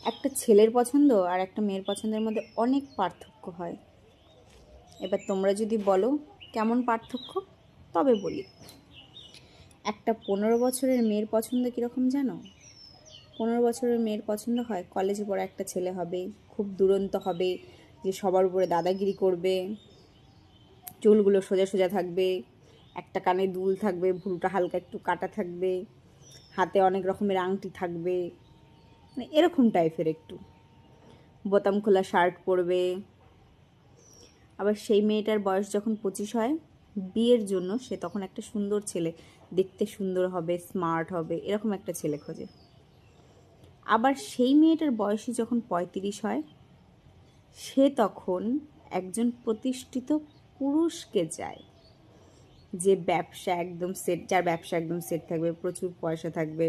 একটা ছেলের পছন্দ আর একটা মেয়ের পছন্দের মধ্যে অনেক পার্থক্য হয়। এবার তোমরা যদি বলো কেমন পার্থক্য, তবে বলি। একটা 15 বছরের মেয়ের পছন্দ কীরকম জানো? 15 বছরের মেয়ের পছন্দ হয় কলেজে পড়া একটা ছেলে হবে, খুব দুরন্ত হবে, যে সবার উপরে দাদাগিরি করবে, চুলগুলো সোজা সোজা থাকবে, একটা কানে দুল থাকবে, ভুরুটা হালকা একটু কাটা থাকবে, হাতে অনেক রকমের আংটি থাকবে, মানে এরকম টাইপের, একটু বোতাম খোলা শার্ট পরবে। আবার সেই মেয়েটার বয়স যখন 25 হয়, বিয়ের জন্য সে তখন একটা সুন্দর ছেলে, দেখতে সুন্দর হবে, স্মার্ট হবে, এরকম একটা ছেলে খোঁজে। আবার সেই মেয়েটার বয়সী যখন 35 হয়, সে তখন একজন প্রতিষ্ঠিত পুরুষকে চায়, যে ব্যবসা একদম সেট, যার ব্যবসা একদম সেট থাকবে, প্রচুর পয়সা থাকবে,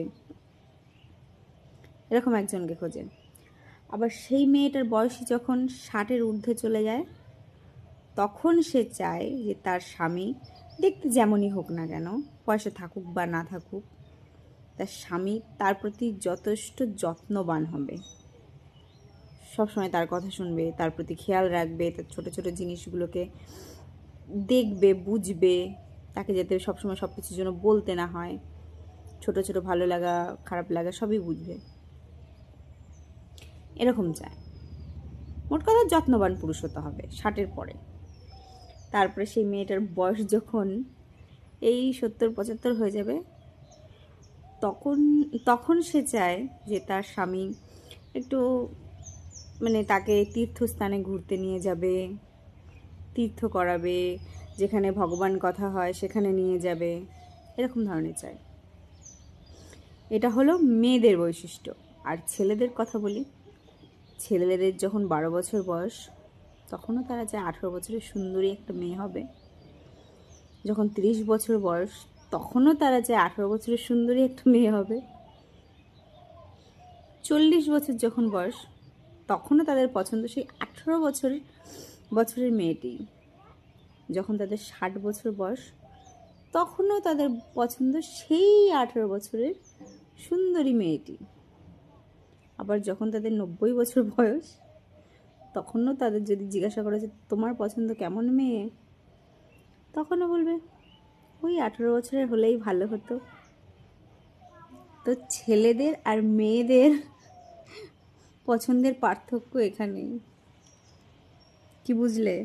এরকম একজনকে খোঁজে। আবার সেই মেয়েটার বয়সী যখন 60-এর ঊর্ধ্বে চলে যায়, তখন সে চায় যে তার স্বামী দেখতে যেমনই হোক না কেন, পয়সা থাকুক বা না থাকুক, তার স্বামী তার প্রতি যথেষ্ট যত্নবান হবে, সবসময় তার কথা শুনবে, তার প্রতি খেয়াল রাখবে, তার ছোট ছোট জিনিসগুলোকে দেখবে, বুঝবে, তাকে যাতে সবসময় সব কিছুর জন্য বলতে না হয়, ছোট ছোট ভালো লাগা খারাপ লাগা সবই বুঝবে, এরকম চায়। মোট কথা যত্নবান পুরুষ হতে হবে 60-এর পরে। তারপরে সেই মেয়েটার বয়স যখন এই 70-75 হয়ে যাবে, তখন তখন সে চায় যে তার স্বামী একটু, মানে তাকে তীর্থস্থানে ঘুরতে নিয়ে যাবে, তীর্থ করাবে, যেখানে ভগবান কথা হয় সেখানে নিয়ে যাবে, এরকম ধরনের চাই। এটা হলো মেয়েদের বৈশিষ্ট্য। আর ছেলেদের কথা বলি। ছেলেদের যখন 12 বছর বয়স, তখনও তারা চায় 18 বছরের সুন্দরী একটা মেয়ে হবে। যখন 30 বছর বয়স, তখনও তারা চায় 18 বছরের সুন্দরী একটা মেয়ে হবে। 40 বছর যখন বয়স, তখনও তাদের পছন্দ সেই 18 বছরের মেয়েটি। যখন তাদের 60 বছর বয়স, তখনও তাদের পছন্দ সেই 18 বছরের সুন্দরী মেয়েটি। আবার যখন তাদের 90 বছর বয়স, তখনও তাদের যদি জিজ্ঞাসা করা যে তোমার পছন্দ কেমন মেয়ে, তখনও বলবে ওই 18 বছরের হলেই ভালো হতো। তো ছেলেদের আর মেয়েদের পছন্দের পার্থক্য এখানেই। কি বুঝলে?